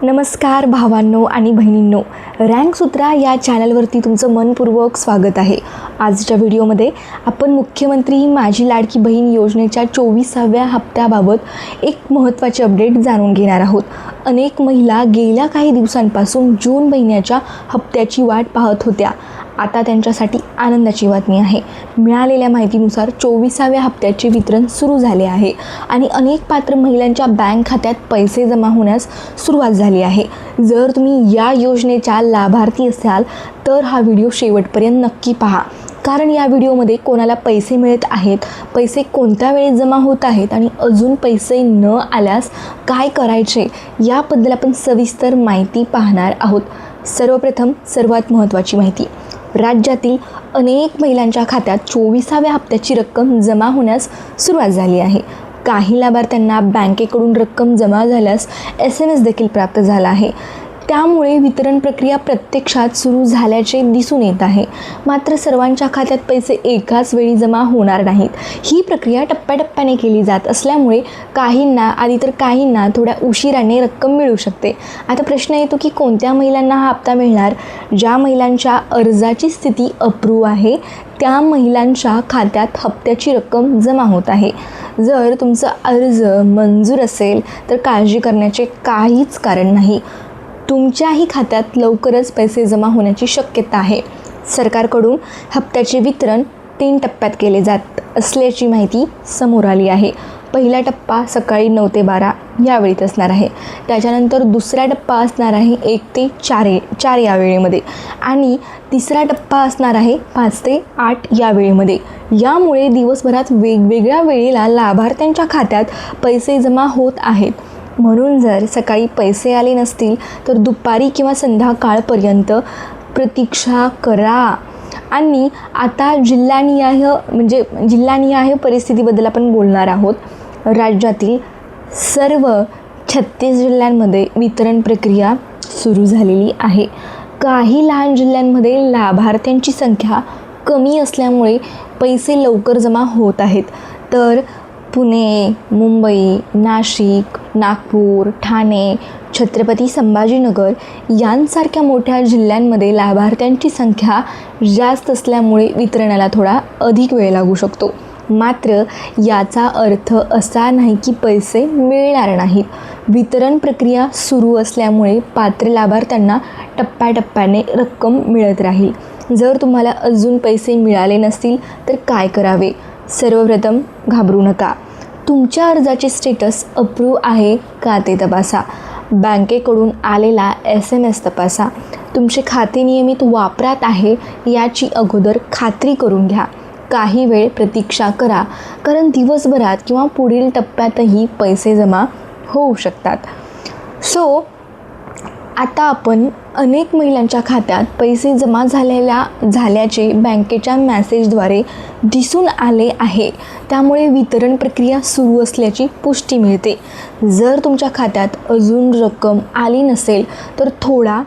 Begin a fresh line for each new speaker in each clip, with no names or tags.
नमस्कार भावांनो आणि बहिणींनो, रँक सूत्रा या चॅनलवरती तुमचं मनपूर्वक स्वागत आहे। आजच्या व्हिडिओमध्ये आपण मुख्यमंत्री माझी लाडकी बहीण योजनेच्या 24व्या हप्त्याबाबत एक महत्त्वाचे अपडेट जाणून घेणार आहोत। अनेक महिला गेल्या काही दिवसांपासून जून महिन्याच्या हप्त्याची वाट पाहत होत्या। आता त्यांच्यासाठी आनंदाची बातमी आहे। मिळालेल्या माहितीनुसार 24व्या हप्त्याचे वितरण सुरू झाले आहे आणि अनेक पात्र महिलांच्या बँक खात्यात पैसे जमा होण्यास सुरुवात झाली आहे। जर तुम्ही या योजनेच्या लाभार्थी असाल तर हा व्हिडिओ शेवटपर्यंत नक्की पहा, कारण या व्हिडिओमध्ये कोणाला पैसे मिळत आहेत, पैसे कोणत्या वेळेत जमा होत आहेत आणि अजून पैसे न आल्यास काय करायचे याबद्दल आपण सविस्तर माहिती पाहणार आहोत। सर्वप्रथम सर्वात महत्त्वाची माहिती, राज्यातील अनेक महिलांच्या खात्यात 24व्या हप्त्याची रक्कम जमा होण्यास सुरुवात झाली आहे। काही लाभार्थ्यांना बँकेकडून रक्कम जमा झाल्यास SMS देखील प्राप्त झाला आहे। त्यामुळे वितरण प्रक्रिया प्रत्यक्षात सुरू झाल्याचे दिसून येत आहे। मात्र सर्वांच्या खात्यात पैसे एकाच वेळी जमा होणार नाहीत। ही प्रक्रिया टप्प्याटप्प्याने केली जात असल्यामुळे काहींना आधी तर काहींना थोड्या उशिराने रक्कम मिळू शकते। आता प्रश्न येतो की कोणत्या महिलांना हा हप्ता मिळणार? ज्या महिलांच्या अर्जाची स्थिती अप्रूव्ह आहे त्या महिलांच्या खात्यात हप्त्याची रक्कम जमा होत आहे। जर तुमचा अर्ज मंजूर असेल तर काळजी करण्याचे काहीच कारण नाही। तुमच्याही खात्यात लवकरच पैसे जमा होण्याची शक्यता आहे। सरकारकडून हप्त्याचे वितरण 3 टप्प्यात केले जात असल्याची माहिती समोर आली आहे। पहिला टप्पा सकाळी 9 ते 12 या वेळेत असणार आहे। त्याच्यानंतर दुसरा टप्पा असणार आहे 1 ते 4 या वेळेमध्ये आणि तिसरा टप्पा असणार आहे 5 ते 8 या वेळेमध्ये। यामुळे दिवसभरात वेगवेगळ्या वेळेला लाभार्थ्यांच्या खात्यात पैसे जमा होत आहेत। म्हणून जर सकाळी पैसे आले नसतील तर दुपारी किंवा संध्याकाळपर्यंत प्रतीक्षा करा। आणि आता जिल्हानिहाय परिस्थितीबद्दल आपण बोलणार आहोत। राज्यातील सर्व 36 जिल्ह्यांमध्ये वितरण प्रक्रिया सुरू झालेली आहे। काही लहान जिल्ह्यांमध्ये लाभार्थ्यांची संख्या कमी असल्यामुळे पैसे लवकर जमा होत आहेत, तर पुणे, मुंबई, नाशिक, नागपूर, ठाणे, छत्रपती संभाजीनगर यांसारख्या मोठ्या जिल्ह्यांमध्ये लाभार्थ्यांची संख्या जास्त असल्यामुळे वितरणाला थोडा अधिक वेळ लागू शकतो। मात्र याचा अर्थ असा नाही की पैसे मिळणार नाहीत। वितरण प्रक्रिया सुरू असल्यामुळे पात्र लाभार्थ्यांना टप्प्याटप्प्याने रक्कम मिळत राहील। जर तुम्हाला अजून पैसे मिळाले नसतील तर काय करावे? सर्वप्रथम घाबरू नका। तुमच्या अर्जाचे स्टेटस अप्रूव्ह आहे का ते तपासा। बँकेकडून आलेला SMS तपासा। तुमचे खाते नियमित वापरात आहे याची अगोदर खात्री करून घ्या। काही वेळ प्रतीक्षा करा, कारण दिवसभरात किंवा पुढील टप्प्यातही पैसे जमा होऊ शकतात। आता आपण अनेक महिलांच्या खात्यात पैसे जमा झाल्याचे बँकेच्या मेसेजद्वारे दिसून आले आहे। त्यामुळे वितरण प्रक्रिया सुरू असल्याची पुष्टी मिळते। जर तुमच्या खात्यात अजून रक्कम आली नसेल तर थोडा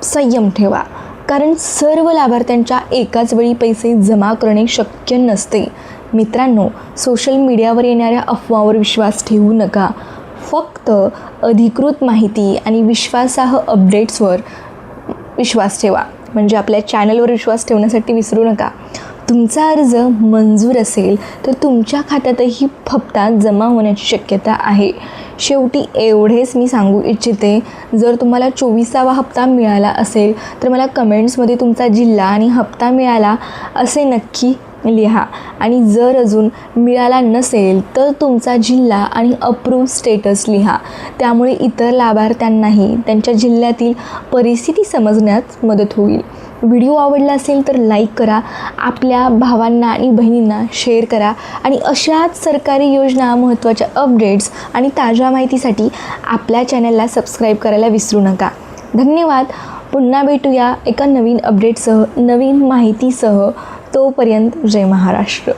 संयम ठेवा, कारण सर्व लाभार्थ्यांच्या एकाच वेळी पैसे जमा करणे शक्य नसते। मित्रांनो, सोशल मीडियावर येणाऱ्या अफवावर विश्वास ठेवू नका। फक्त अधिकृत माहिती आणि विश्वासार्ह अपडेट्सवर विश्वास ठेवा, म्हणजे आपल्या चॅनलवर विश्वास ठेवण्यासाठी विसरू नका। तुमचा अर्ज मंजूर असेल तर तुमच्या खात्यातही हप्ता जमा होण्याची शक्यता आहे। शेवटी एवढेच मी सांगू इच्छिते, जर तुम्हाला 24वा हप्ता मिळाला असेल तर मला कमेंट्समध्ये तुमचा जिल्हा आणि हप्ता मिळाला असे नक्की लिहा, आणि जर अजून मिळाला नसेल तर तुमचा जिल्हा आणि अप्रूव्ह स्टेटस लिहा। त्यामुळे इतर लाभार्थ्यांनाही त्यांच्या जिल्ह्यातील परिस्थिती समजण्यास मदत होईल। व्हिडिओ आवडला असेल तर लाईक करा, आपल्या भावांना आणि बहिणींना शेअर करा आणि अशाच सरकारी योजना, महत्त्वाच्या अपडेट्स आणि ताज्या माहितीसाठी आपल्या चॅनलला सबस्क्राईब करायला विसरू नका। धन्यवाद। पुन्हा भेटूया एका नवीन अपडेटसह, नवीन माहितीसह। तोपर्यंत जय महाराष्ट्र।